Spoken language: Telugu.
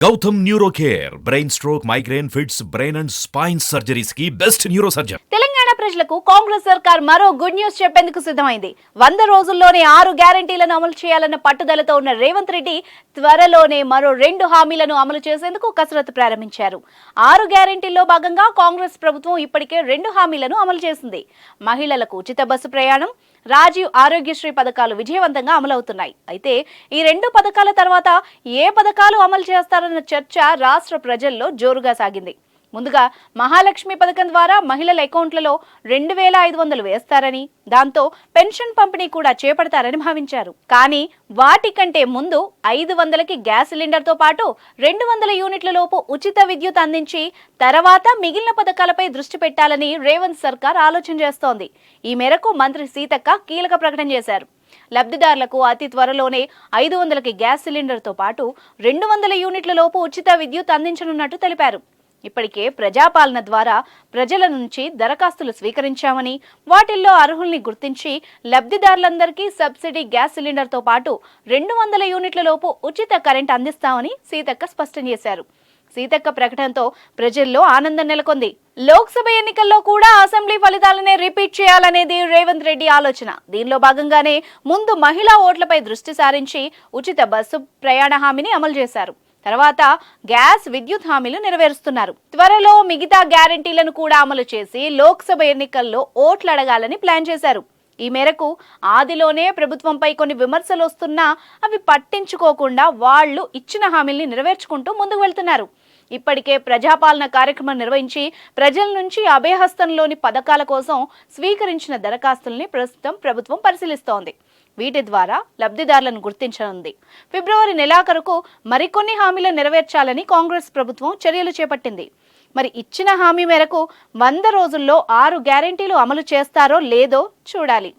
Gautam neuro care brain stroke migraine fits brain and spine surgeries కి బెస్ట్ న్యూరో సర్జన్. తెలంగాణ ప్రజలకు కాంగ్రెస్ సర్కార్ మరో గుడ్ న్యూస్ చెప్పేందుకు సిద్ధమైంది. 100 రోజుల్లోనే 6 గ్యారెంటీలను అమలు చేయాలన్న పట్టుదలతో ఉన్న రేవంత్ రెడ్డి త్వరలోనే మరో 2 హామీలను అమలు చేసేందుకు కసరత్తు ప్రారంభించారు. 6 గ్యారెంటీల్లో భాగంగా కాంగ్రెస్ ప్రభుత్వం ఇప్పటికే 2 హామీలను అమలు చేసింది. మహిళలకు ఉచిత బస్సు ప్రయాణం, రాజీవ్ ఆరోగ్యశ్రీ పథకాలు విజయవంతంగా అమలవుతున్నాయి. అయితే ఈ 2 పథకాల తర్వాత ఏ పథకాలు అమలు చేస్తారన్న చర్చ రాష్ట్ర ప్రజల్లో జోరుగా సాగింది. ముందుగా మహాలక్ష్మి పథకం ద్వారా మహిళల అకౌంట్లలో 2,500 వేస్తారని, దాంతో పెన్షన్ పంపిణీ కూడా చేపడతారని భావించారు. కానీ వాటికంటే ముందు 500కి గ్యాస్ సిలిండర్తో పాటు 200 యూనిట్ల లోపు ఉచిత విద్యుత్ అందించి తర్వాత మిగిలిన పథకాలపై దృష్టి పెట్టాలని రేవంత్ సర్కార్ ఆలోచన చేస్తోంది. ఈ మేరకు మంత్రి సీతక్క కీలక ప్రకటన చేశారు. లబ్ధిదారులకు అతి త్వరలోనే 500కి గ్యాస్ సిలిండర్తో పాటు 200 యూనిట్ల లోపు ఉచిత విద్యుత్ అందించనున్నట్టు తెలిపారు. ఇప్పటికే ప్రజాపాలన ద్వారా ప్రజల నుంచి దరఖాస్తులు స్వీకరించామని, వాటిల్లో అర్హుల్ని గుర్తించి లబ్ధిదారులందరికీ సబ్సిడీ గ్యాస్ సిలిండర్తో పాటు 200 యూనిట్ల లోపు ఉచిత కరెంట్ అందిస్తామని సీతక్క స్పష్టం చేశారు. సీతక్క ప్రకటనతో ప్రజల్లో ఆనందం నెలకొంది. లోక్సభ ఎన్నికల్లో కూడా అసెంబ్లీ ఫలితాలనే రిపీట్ చేయాలనేది రేవంత్ రెడ్డి ఆలోచన. దీనిలో భాగంగానే ముందు మహిళా ఓట్లపై దృష్టి సారించి ఉచిత బస్సు ప్రయాణ హామీని అమలు చేశారు. తర్వాత గ్యాస్, విద్యుత్ హామీలు నెరవేరుస్తున్నారు. త్వరలో మిగతా గ్యారెంటీలను కూడా అమలు చేసి లోక్సభ ఎన్నికల్లో ఓట్లు అడగాలని ప్లాన్ చేశారు. ఈ మేరకు ఆదిలోనే ప్రభుత్వంపై కొన్ని విమర్శలు వస్తున్నా అవి పట్టించుకోకుండా వాళ్లు ఇచ్చిన హామీల్ని నెరవేర్చుకుంటూ ముందుకు వెళ్తున్నారు. ఇప్పటికే ప్రజాపాలన కార్యక్రమం నిర్వహించి ప్రజల నుంచి అభయహస్తంలోని పథకాల కోసం స్వీకరించిన దరఖాస్తుల్ని ప్రస్తుతం ప్రభుత్వం పరిశీలిస్తోంది. వీటి ద్వారా లబ్ధిదారులను గుర్తించనుంది. ఫిబ్రవరి నెలాఖరుకు మరికొన్ని హామీలను నెరవేర్చాలని కాంగ్రెస్ ప్రభుత్వం చర్యలు చేపట్టింది. మరి ఇచ్చిన హామీ మేరకు 100 రోజుల్లో 6 గ్యారెంటీలు అమలు చేస్తారో లేదో చూడాలి.